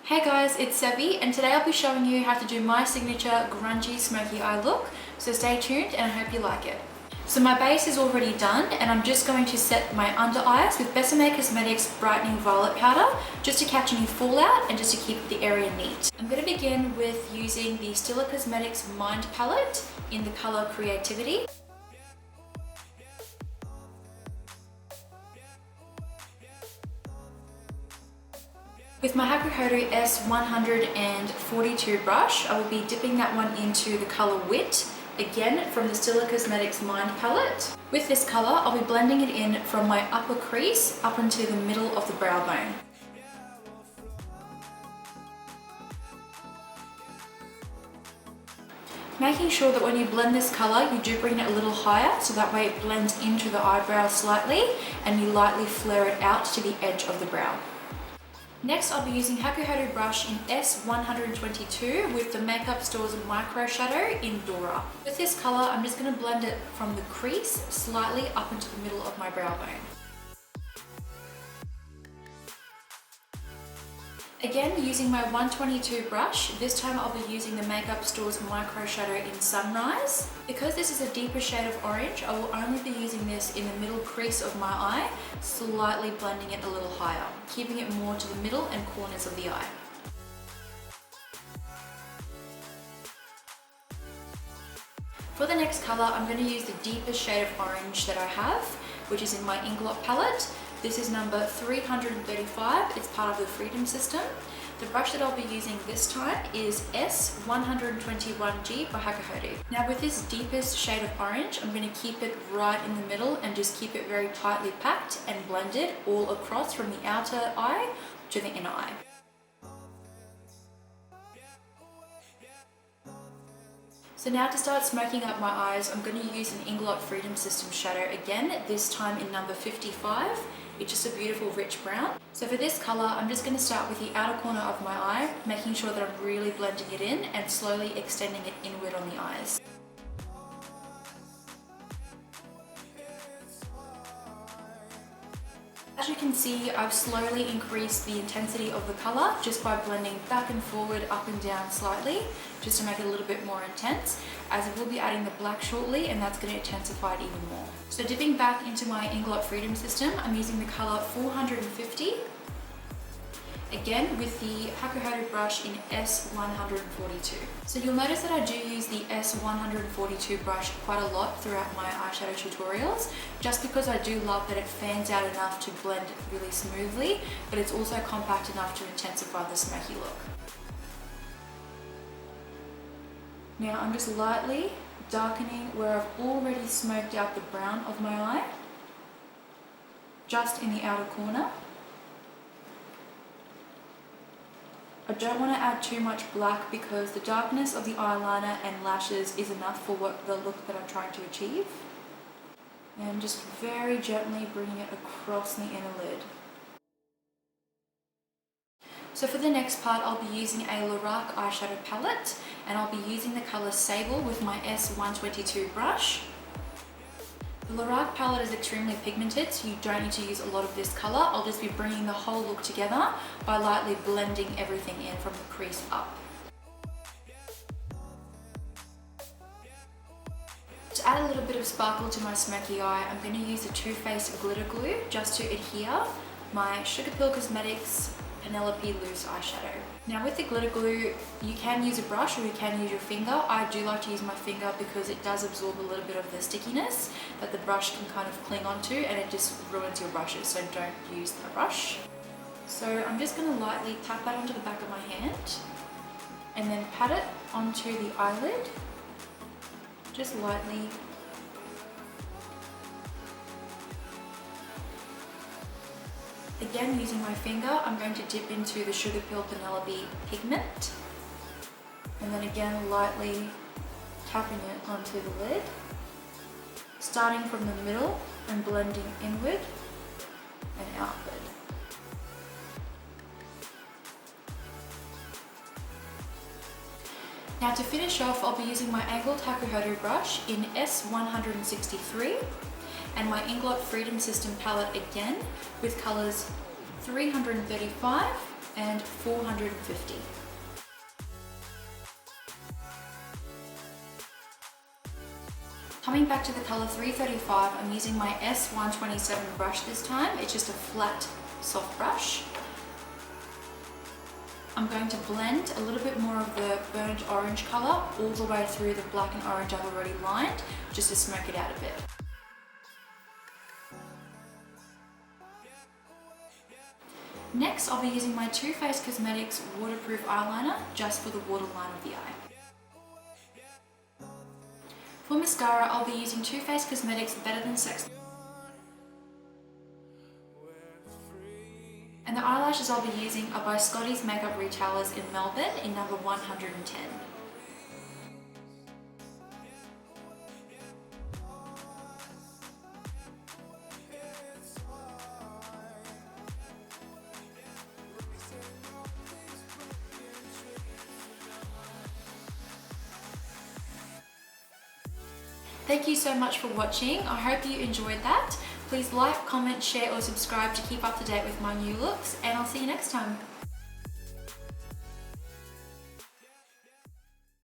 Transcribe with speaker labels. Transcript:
Speaker 1: Hey guys, it's Sevi and today I'll be showing you how to do my signature grungy smoky eye look, so stay tuned and I hope you like it. So my base is already done and I'm just going to set my under eyes with Besame Cosmetics Brightening Violet Powder just to catch any fallout and just to keep the area neat. I'm going to begin with using the Stila Cosmetics Mind Palette in the colour Creativity. With my Hakuhodo S142 brush, I will be dipping that one into the colour Wit, again from the Stila Cosmetics Mind Palette. With this colour, I'll be blending it in from my upper crease up into the middle of the brow bone. Making sure that when you blend this colour, you do bring it a little higher so that way it blends into the eyebrow slightly and you lightly flare it out to the edge of the brow. Next, I'll be using Hakuhodo Brush in S122 with the Makeup Store's Microshadow in Dora. With this colour, I'm just going to blend it from the crease slightly up into the middle of my brow bone. Again, using my 122 brush, this time I'll be using the Makeup Store's Microshadow in Sunrise. Because this is a deeper shade of orange, I will only be using this in the middle crease of my eye, slightly blending it a little higher, keeping it more to the middle and corners of the eye. For the next colour, I'm going to use the deepest shade of orange that I have, which is in my Inglot palette. This is number 335, it's part of the Freedom System. The brush that I'll be using this time is S121G by Hakuhodo. Now with this deepest shade of orange, I'm going to keep it right in the middle and just keep it very tightly packed and blended all across from the outer eye to the inner eye. So now to start smoking up my eyes, I'm going to use an Inglot Freedom System shadow again, this time in number 55. It's just a beautiful rich brown. So for this colour, I'm just going to start with the outer corner of my eye, making sure that I'm really blending it in and slowly extending it inward on the eyes. As you can see, I've slowly increased the intensity of the colour just by blending back and forward, up and down slightly, just to make it a little bit more intense, as I will be adding the black shortly and that's going to intensify it even more. So dipping back into my Inglot Freedom System, I'm using the colour 450, again with the Hakuhodo brush in S142. So you'll notice that I do use the S142 brush quite a lot throughout my eyeshadow tutorials, just because I do love that it fans out enough to blend really smoothly, but it's also compact enough to intensify the smoky look. Now I'm just lightly darkening where I've already smoked out the brown of my eye, just in the outer corner. I don't want to add too much black because the darkness of the eyeliner and lashes is enough for the look that I'm trying to achieve. And just very gently bringing it across the inner lid. So for the next part, I'll be using a LORAC Eyeshadow Pallet and I'll be using the colour Sable with my S122 brush. The LORAC palette is extremely pigmented, so you don't need to use a lot of this colour. I'll just be bringing the whole look together by lightly blending everything in from the crease up. To add a little bit of sparkle to my smoky eye, I'm going to use the TooFaced glitter glue just to adhere my SugarPill Cosmetics Penelope loose eyeshadow. Now with the glitter glue, you can use a brush or you can use your finger. I do like to use my finger because it does absorb a little bit of the stickiness that the brush can kind of cling onto and it just ruins your brushes, so don't use the brush. So I'm just going to lightly tap that onto the back of my hand and then pat it onto the eyelid, just lightly. Again, using my finger, I'm going to dip into the SugarPill Penelope pigment and then again lightly tapping it onto the lid, starting from the middle and blending inward and outward. Now to finish off, I'll be using my angled Hakuhodo brush in S163 and my Inglot Freedom System palette again with colours 335 and 450. Coming back to the color 335, I'm using my S127 brush this time. It's just a flat, soft brush. I'm going to blend a little bit more of the burnt orange color all the way through the black and orange I've already lined, just to smoke it out a bit. Next, I'll be using my TooFaced Cosmetics waterproof eyeliner just for the waterline of the eye. For mascara, I'll be using TooFaced Cosmetics Better Than Sex. And the eyelashes I'll be using are by Scotty's Makeup Retailers in Melbourne in number 110. Thank you so much for watching. I hope you enjoyed that. Please like, comment, share or subscribe to keep up to date with my new looks, and I'll see you next time.